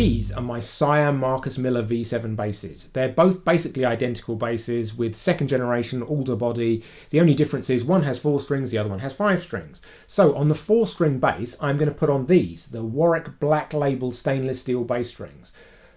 these are my Siam Marcus Miller V7 basses. They're both basically identical basses with second generation alder body. The only difference is one has 4 strings, the other one has 5 strings. So on the 4-string bass, I'm going to put on these, the Warwick Black Label stainless steel bass strings,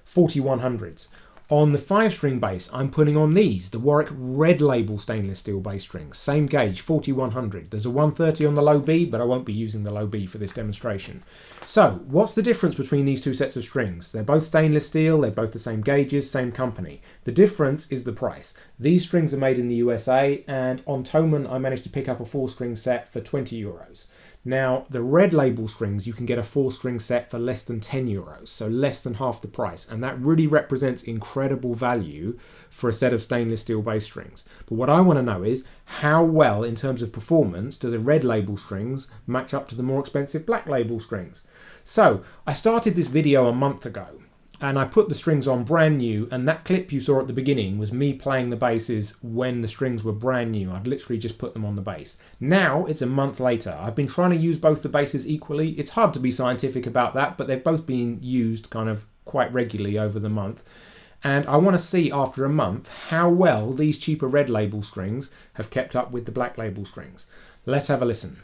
4100s. On the 5-string bass, I'm putting on these, the Warwick Red Label stainless steel bass strings, same gauge, 4100. There's a 130 on the low B, but I won't be using the low B for this demonstration. So, what's the difference between these two sets of strings? They're both stainless steel, they're both the same gauges, same company. The difference is the price. These strings are made in the USA, and on Thomann I managed to pick up a 4-string set for 20 euros. Now, the Red Label strings, you can get a 4-string set for less than 10 euros, so less than half the price, and that really represents incredible value for a set of stainless steel bass strings. But what I want to know is, how well, in terms of performance, do the Red Label strings match up to the more expensive Black Label strings? So, I started this video a month ago, and I put the strings on brand new, and that clip you saw at the beginning was me playing the basses when the strings were brand new. I'd literally just put them on the bass. Now it's a month later. I've been trying to use both the basses equally. It's hard to be scientific about that, but they've both been used kind of quite regularly over the month. And I want to see after a month how well these cheaper Red Label strings have kept up with the Black Label strings. Let's have a listen.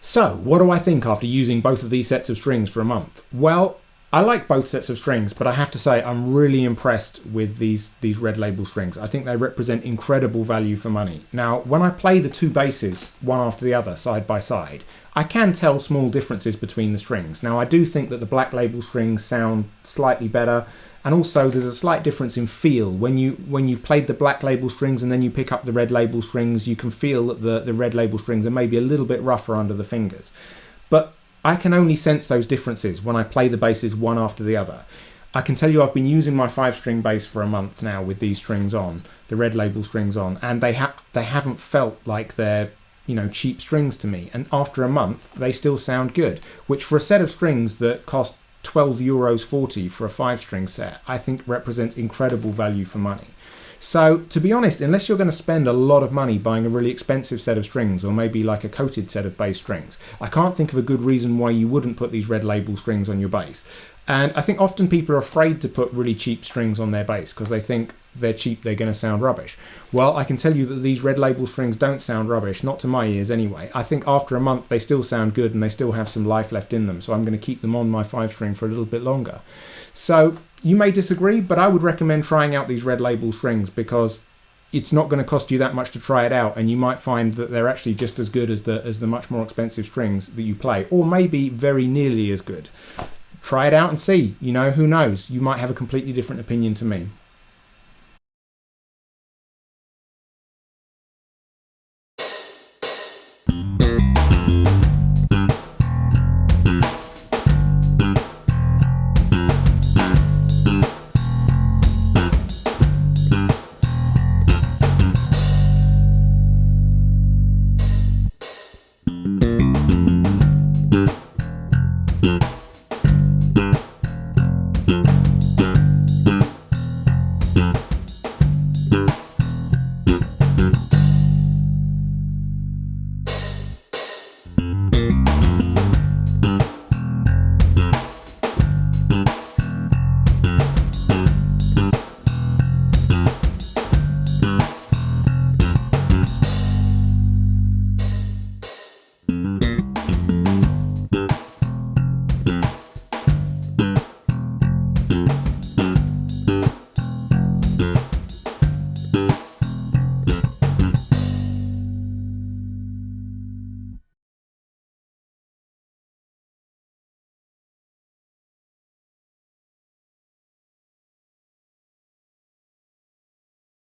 So, what do I think after using both of these sets of strings for a month? Well, I like both sets of strings, but I have to say I'm really impressed with these Red Label strings. I think they represent incredible value for money. Now, when I play the two basses one after the other, side by side, I can tell small differences between the strings. Now, I do think that the Black Label strings sound slightly better, and also there's a slight difference in feel. When you've played the Black Label strings and then you pick up the Red Label strings, you can feel that the Red Label strings are maybe a little bit rougher under the fingers. But I can only sense those differences when I play the basses one after the other. I can tell you I've been using my 5-string bass for a month now with these strings on, the Red Label strings on, and they haven't felt like they're, you know, cheap strings to me. And after a month, they still sound good, which for a set of strings that cost €12.40 for a 5-string set, I think represents incredible value for money. So, to be honest, unless you're going to spend a lot of money buying a really expensive set of strings, or maybe like a coated set of bass strings, I can't think of a good reason why you wouldn't put these Red Label strings on your bass. And I think often people are afraid to put really cheap strings on their bass because they think they're cheap, they're going to sound rubbish. Well, I can tell you that these Red Label strings don't sound rubbish, not to my ears anyway. I think after a month they still sound good and they still have some life left in them, so I'm going to keep them on my 5-string for a little bit longer. So, you may disagree, but I would recommend trying out these Red Label strings because it's not going to cost you that much to try it out, and you might find that they're actually just as good as the much more expensive strings that you play, or maybe very nearly as good. Try it out and see, you know, who knows, you might have a completely different opinion to me.